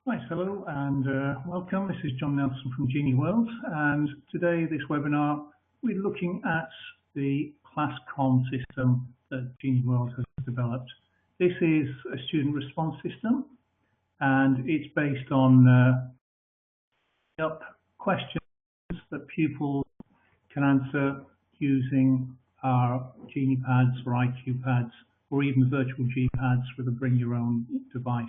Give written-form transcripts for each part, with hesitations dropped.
Right, hello and welcome. This is John Nelson from Genie World, and today this webinar we're looking at the ClassComm system that Genie World has developed. This is a student response system, and it's based on questions that pupils can answer using our Genie pads or IQ pads, or even virtual G pads with a bring your own device.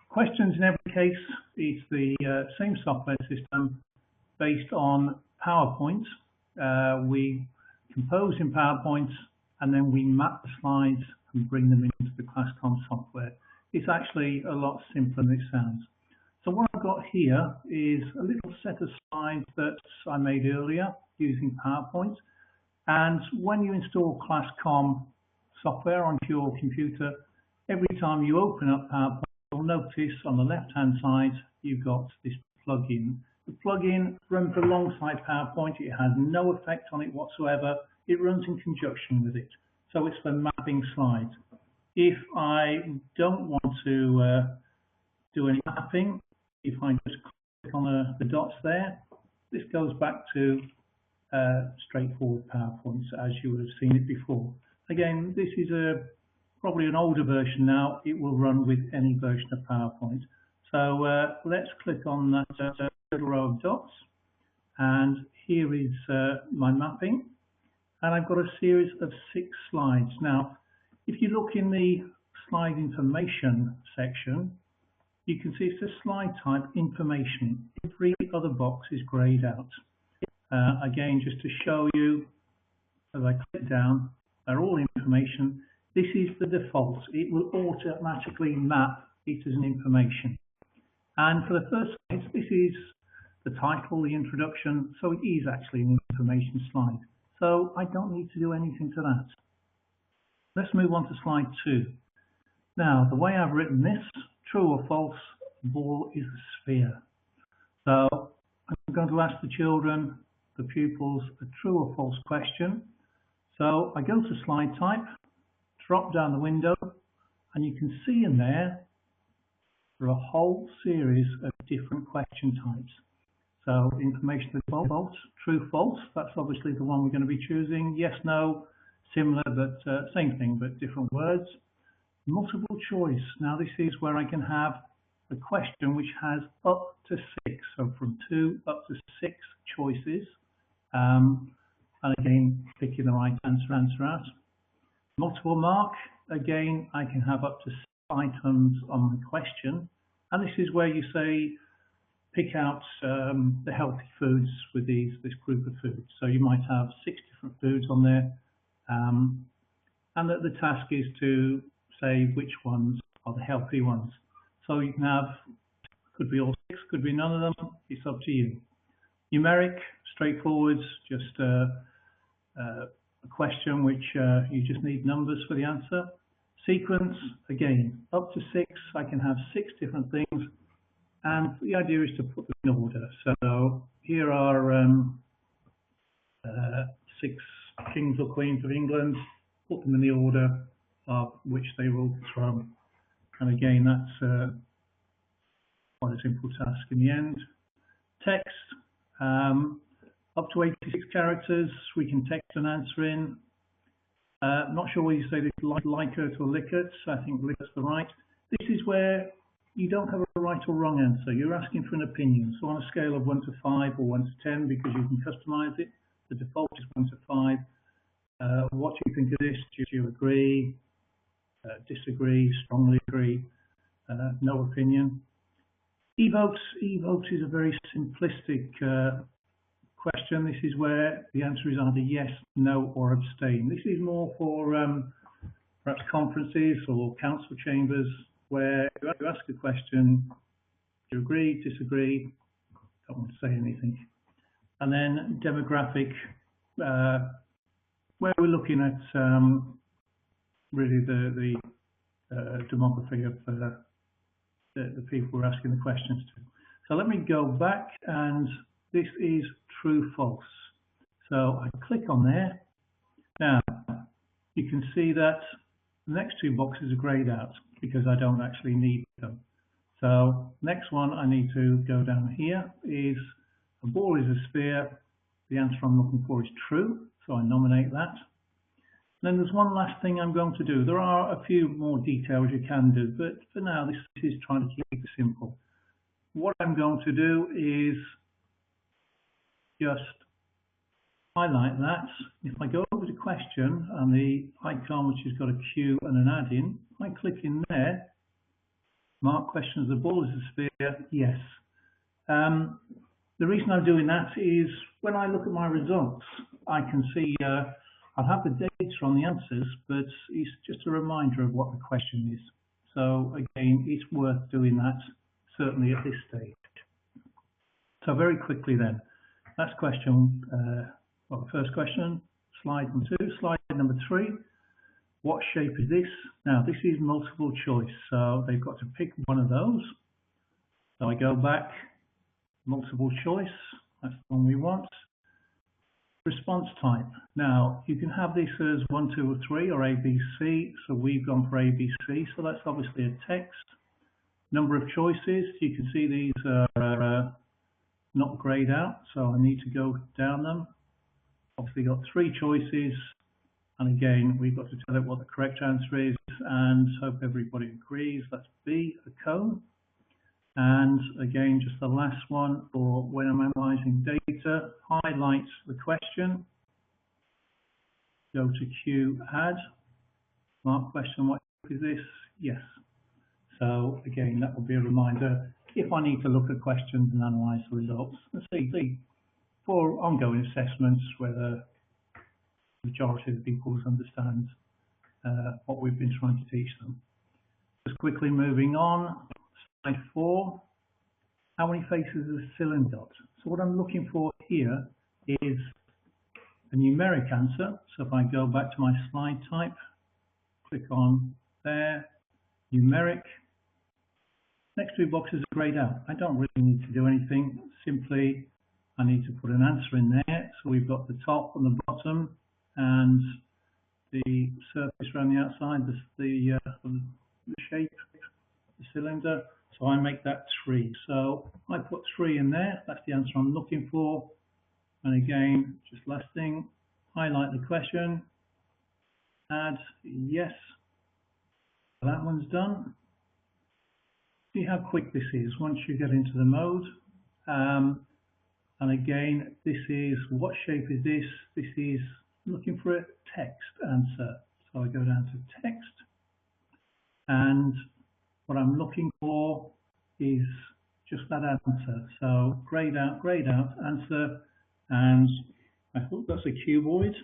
Questions in every case, it's the same software system based on PowerPoint. We compose in PowerPoint and then we map the slides and bring them into the ClassComm software. It's actually a lot simpler than it sounds. So what I've got here is a little set of slides that I made earlier using PowerPoint. And when you install ClassComm software onto your computer, every time you open up PowerPoint, you'll notice on the left-hand side, you've got this plugin. The plugin runs alongside PowerPoint. It has no effect on it whatsoever. It runs in conjunction with it. So it's for mapping slides. If I don't want to do any mapping, if I just click on the dots there, this goes back to straightforward PowerPoint as you would have seen it before. Again, this is probably an older version now. It will run with any version of PowerPoint. So let's click on that little row of dots, and here is my mapping, and I've got a series of 6 slides. Now, if you look in the slide information section, you can see it's a slide type information. Every other box is grayed out. Again, just to show you, as I click down, they're all information. This is the default. It will automatically map it as an information. And for the first slide, this is the title, the introduction, so it is actually an information slide. So I don't need to do anything to that. Let's move on to slide 2. Now, the way I've written this, true or false, the ball is a sphere. So I'm going to ask the children, the pupils, a true or false question. So I go to slide type, drop down the window, and you can see in there a whole series of different question types. So information default, true, false, that's obviously the one we're going to be choosing. Yes, no, similar, but same thing, but different words. Multiple choice. Now this is where I can have a question which has up to 6, so from 2 up to 6 choices. And again, picking the right answer out. Multiple mark, again, I can have up to 6 items on my question. And this is where you say, pick out the healthy foods with this group of foods. So you might have 6 different foods on there. And that the task is to say which ones are the healthy ones. So you can have, could be all 6, could be none of them, it's up to you. Numeric, straightforward, just a question which you just need numbers for the answer. Sequence, again, up to 6. I can have 6 different things, and the idea is to put them in order. So here are 6 kings or queens of England. Put them in the order of which they ruled the throne. And again, that's quite a simple task in the end. Text. Up to 86 characters, we can text an answer in. Not sure whether you say this Likert or Likert. I think Likert's the right. This is where you don't have a right or wrong answer. You're asking for an opinion. So on a scale of 1 to 5 or 1 to 10, because you can customize it, the default is 1 to 5. What do you think of this? Do you agree, disagree, strongly agree, no opinion? E-votes. E-votes is a very simplistic question. This is where the answer is either yes, no, or abstain. This is more for perhaps conferences or council chambers where you ask a question, do you agree, disagree, don't want to say anything. And then demographic, where we're looking at really the demography of the people we're asking the questions to. So let me go back, and this is true, false. So I click on there. Now, you can see that the next 2 boxes are grayed out because I don't actually need them. So next one I need to go down here is a ball is a sphere. The answer I'm looking for is true, so I nominate that. Then there's one last thing I'm going to do. There are a few more details you can do, but for now this is trying to keep it simple. What I'm going to do is just highlight that. If I go over to question and the icon which has got a Q and an add in, I click in there, mark question as the ball is a sphere, yes. The reason I'm doing that is when I look at my results, I can see I'll have the data on the answers, but it's just a reminder of what the question is. So again, it's worth doing that, certainly at this stage. So very quickly then, last question, well, the first question, slide number 2, slide number 3. What shape is this? Now, this is multiple choice, so they've got to pick one of those. So I go back, multiple choice, that's the one we want. Response type. Now, you can have this as 1, 2, or 3, or ABC, so we've gone for ABC, so that's obviously a text. Number of choices, you can see these are not grayed out, so I need to go down them. Obviously got 3 choices, and again, we've got to tell it what the correct answer is, and hope everybody agrees. That's B, a cone. And again, just the last one for when I'm analyzing data, highlight the question, go to Q, add, mark question, what is this? Yes. So again, that will be a reminder if I need to look at questions and analyze the results. Let's see, for ongoing assessments, whether the majority of the pupils understand what we've been trying to teach them. Just quickly moving on, slide 4. How many faces is a cylinder? So what I'm looking for here is a numeric answer. So if I go back to my slide type, click on there, numeric. Next 2 boxes are grayed out. I don't really need to do anything. Simply, I need to put an answer in there. So we've got the top and the bottom, and the surface around the outside, the shape, the cylinder. So I make that 3. So I put 3 in there. That's the answer I'm looking for. And again, just last thing, highlight the question, add yes. So that one's done. See how quick this is once you get into the mode. And again, this is what shape is this? This is looking for a text answer. So I go down to text, and what I'm looking for is just that answer. So grayed out answer, and I hope that's a cuboid.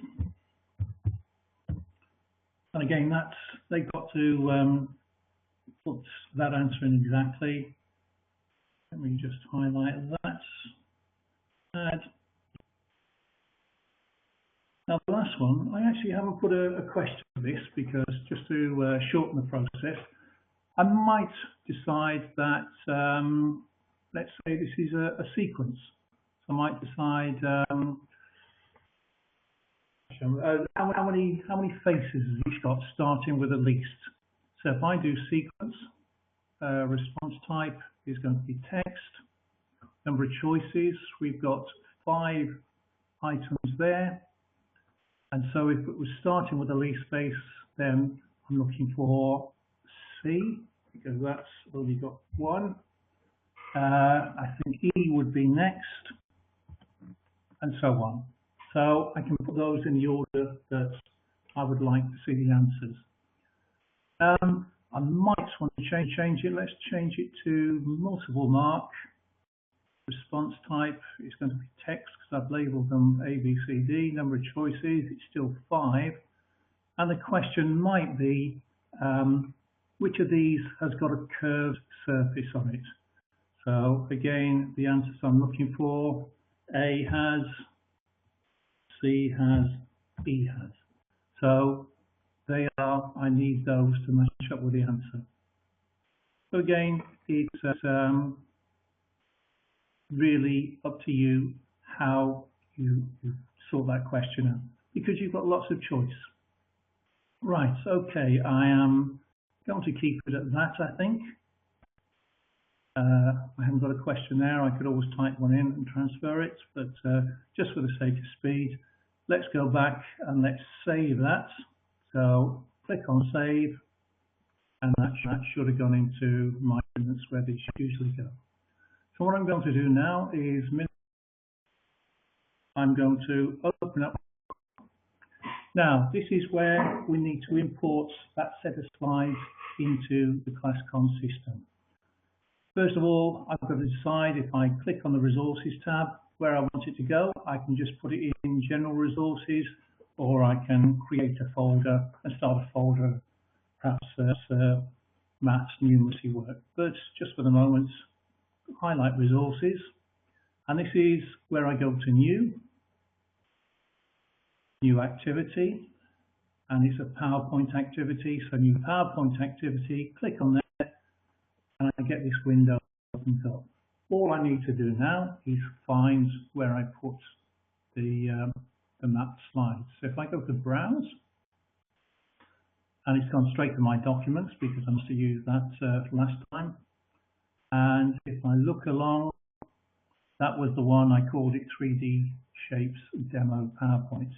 And again, they've got to put that answer in exactly. Let me just highlight that. Add. Now the last one, I actually haven't put a question for this because just to shorten the process, I might decide that, let's say this is a sequence. So I might decide how many faces has each got, starting with the least. So if I do sequence, response type is going to be text. Number of choices, we've got 5 items there. And so if it was starting with the least space, then I'm looking for C, because that's only got 1. I think E would be next, and so on. So I can put those in the order that I would like to see the answers. I might want to change it. Let's change it to multiple mark. Response type is going to be text because I've labeled them A, B, C, D. Number of choices, it's still 5. And the question might be, which of these has got a curved surface on it? So again, the answers I'm looking for, A has, C has, E has. So they are, I need those to match up with the answer. So again, it's really up to you how you sort that question out, because you've got lots of choice. Right, okay, I am going to keep it at that, I think. I haven't got a question there. I could always type one in and transfer it, but just for the sake of speed, let's go back and let's save that. So click on save, and that should have gone into my documents where they usually go. So what I'm going to do now is I'm going to open up. Now, this is where we need to import that set of slides into the ClassComm system. First of all, I've got to decide if I click on the Resources tab where I want it to go. I can just put it in General Resources, or I can create a folder and start a folder, perhaps maths, numeracy work. But just for the moment, highlight Resources. And this is where I go to New Activity. And it's a PowerPoint activity. So New PowerPoint Activity, click on that, and I get this window opened up. All I need to do now is find where I put the map slides. So if I go to Browse, and it's gone straight to my documents because I must have used that last time. And if I look along, that was the one I called it 3D Shapes Demo PowerPoint.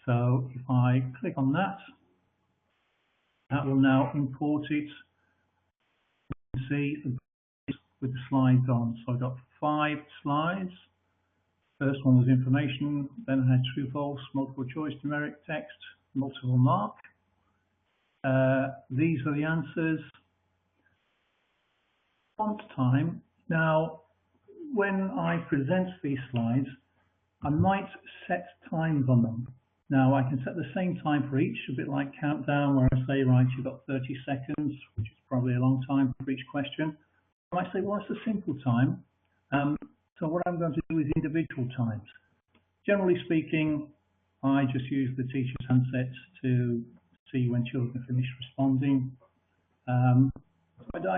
So if I click on that, that will now import it. You can see with the slides on. So I got 5 slides. First one was information, then I had true, false, multiple choice, numeric, text, multiple mark. These are the answers. Font time. Now, when I present these slides, I might set times on them. Now, I can set the same time for each, a bit like countdown, where I say, right, you've got 30 seconds, which is probably a long time for each question. I might say, well, it's a simple time. So what I'm going to do is individual times. Generally speaking, I just use the teacher's handsets to see when children finish responding. I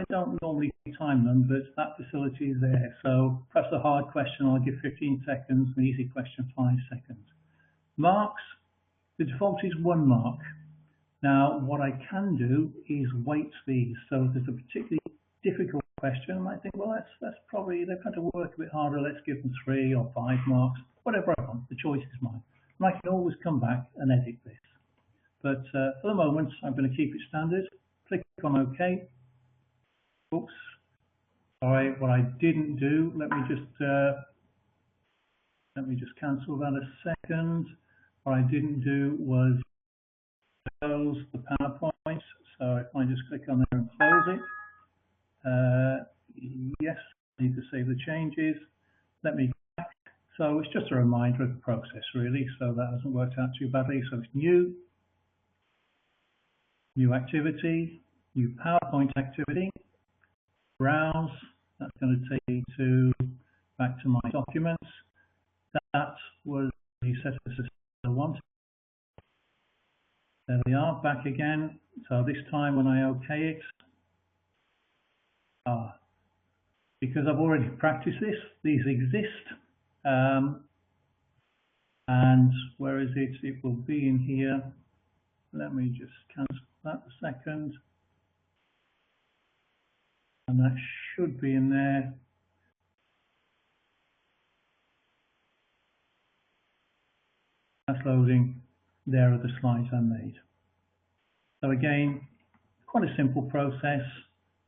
don't normally time them, but that facility is there. So perhaps a hard question, I'll give 15 seconds, an easy question, 5 seconds. Marks, the default is 1 mark. Now, what I can do is weight these. So if there's a particularly difficult question, I might think, well, that's probably, they've had to work a bit harder, let's give them 3 or 5 marks, whatever I want, the choice is mine. And I can always come back and edit this. But for the moment, I'm going to keep it standard. Click on OK. Oops. Sorry, what I didn't do, let me just cancel that a second. What I didn't do was close the PowerPoint. So if I just click on there and close it, yes, I need to save the changes. Let me go back. So it's just a reminder of the process, really. So that hasn't worked out too badly. So it's new activity, new PowerPoint activity, browse. That's going to take me back to my documents. That was the set of systems I wanted. There we are, back again. So this time when I OK it, because I've already practiced this, these exist. And where is it? It will be in here. Let me just cancel that a second. And that should be in there. That's loading. There are the slides I made. So again, quite a simple process,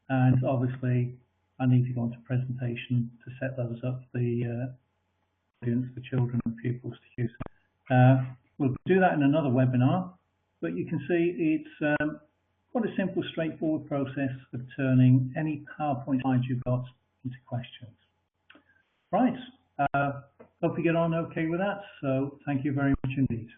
and obviously I need to go into presentation to set those up, the audience for children and pupils to use. We'll do that in another webinar, but you can see it's quite a simple, straightforward process of turning any PowerPoint slides you've got into questions. Right, hope you get on okay with that, so thank you very much indeed.